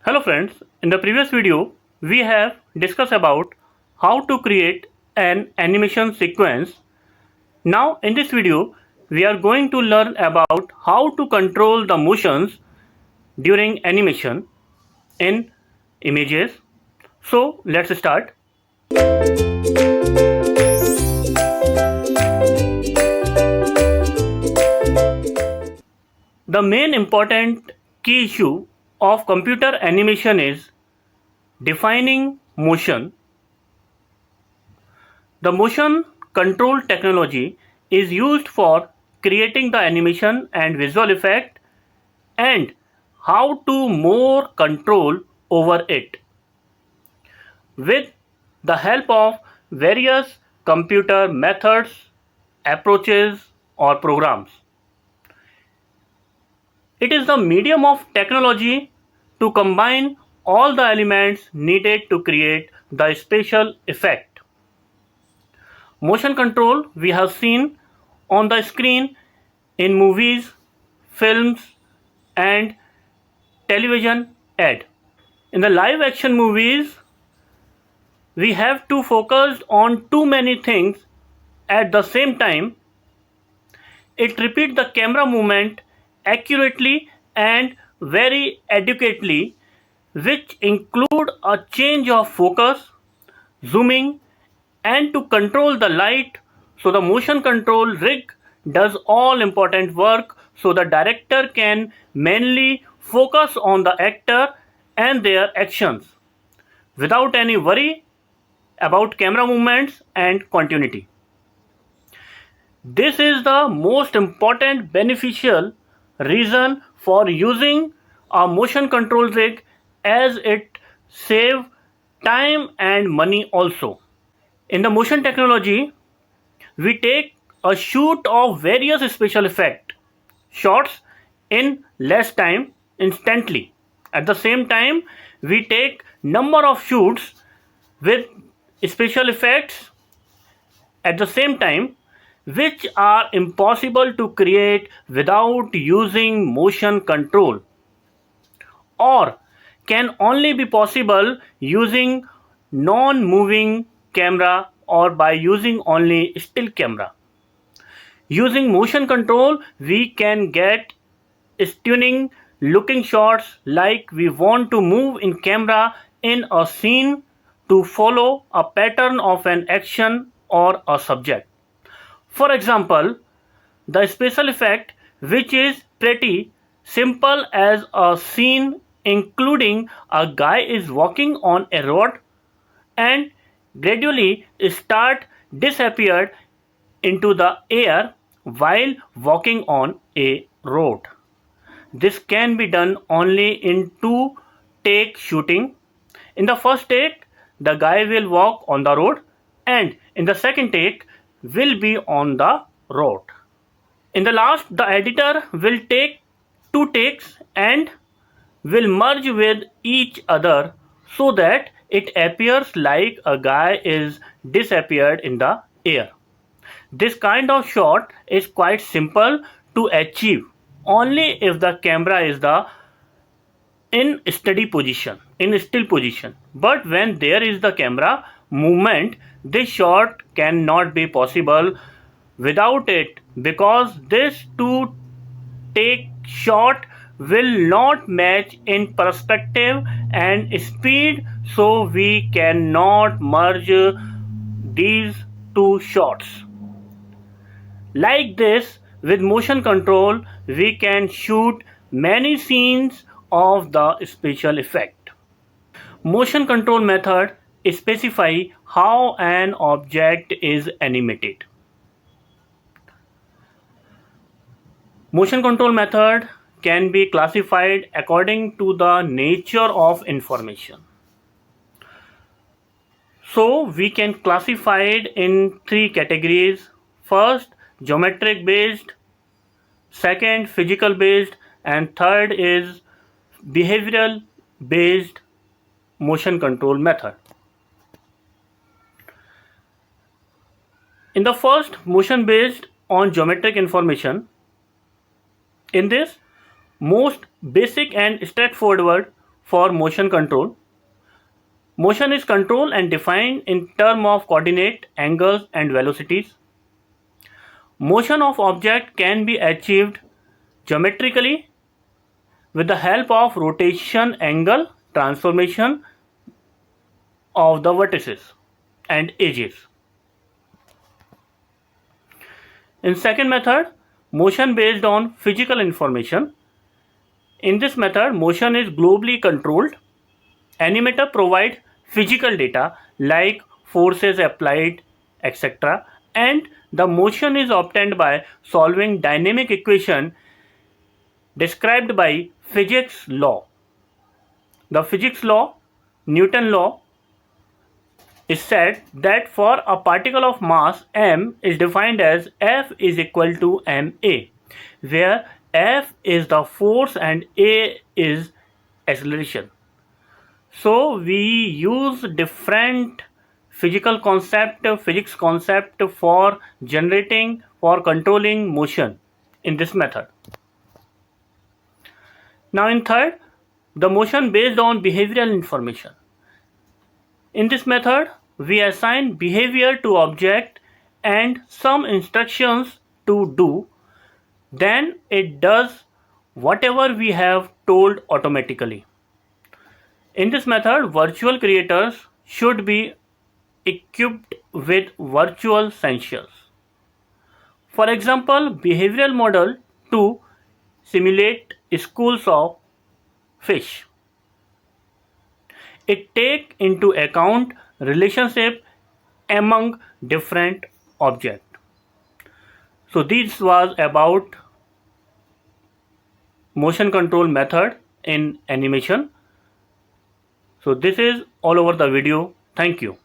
Hello friends, in the previous video we have discussed about how to create an animation sequence. Now in this video we are going to learn about how to control the motions during animation in images. So let's start. The main important key issue of computer animation is defining motion. The motion control technology is used for creating the animation and visual effect and how to more control over it with the help of various computer methods, approaches or programs. It is the medium of technology to combine all the elements needed to create the special effect. Motion control we have seen on the screen in movies, films and television ad. In the live action movies, we have to focus on too many things at the same time. It repeats the camera movement accurately and very adequately, which include a change of focus, zooming and to control the light. So the motion control rig does all important work so the director can mainly focus on the actor and their actions without any worry about camera movements and continuity. This is the most important beneficial reason for using a motion control rig, as it save time and money also. In the motion technology, we take a shoot of various special effect shots in less time instantly. At the same time, we take number of shoots with special effects at the same time, which are impossible to create without using motion control, or can only be possible using non-moving camera or by using only still camera. Using motion control, we can get stunning looking shots like we want to move in camera in a scene to follow a pattern of an action or a subject. For example, the special effect, which is pretty simple as a scene including a guy is walking on a road and gradually start disappeared into the air while walking on a road. This can be done only in two take shooting. In the first take, the guy will walk on the road, and in the second take will be on the road. In the last, the editor will take two takes and will merge with each other so that it appears like a guy is disappeared in the air. This kind of shot is quite simple to achieve only if the camera is the in steady position, in still position. But when there is the camera movement, this shot cannot be possible without it, because this two take shot will not match in perspective and speed, so we cannot merge these two shots. Like this, with motion control, we can shoot many scenes of the special effect. Motion control method specify how an object is animated. Motion control method can be classified according to the nature of information. So we can classify it in three categories. First, geometric based, second, physical based, and third is behavioral based motion control method. In the first, motion based on geometric information, in this most basic and straightforward for motion control. Motion is controlled and defined in terms of coordinate, angles and velocities. Motion of object can be achieved geometrically with the help of rotation angle transformation of the vertices and edges. In second method, motion based on physical information. In this method, motion is globally controlled. Animator provide physical data like forces applied, etc. and the motion is obtained by solving dynamic equation described by physics law. The physics law, Newton law, is said that for a particle of mass m is defined as F is equal to ma, where F is the force and a is acceleration. So we use different physics concept for generating, for controlling motion in this method. Now in third, the motion based on behavioral information. In this method, we assign behavior to object and some instructions to do, then it does whatever we have told automatically. In this method, virtual creators should be equipped with virtual sensors. For example, behavioral model to simulate schools of fish. It take into account relationship among different objects. So this was about motion control method in animation. So this is all over the video. Thank you.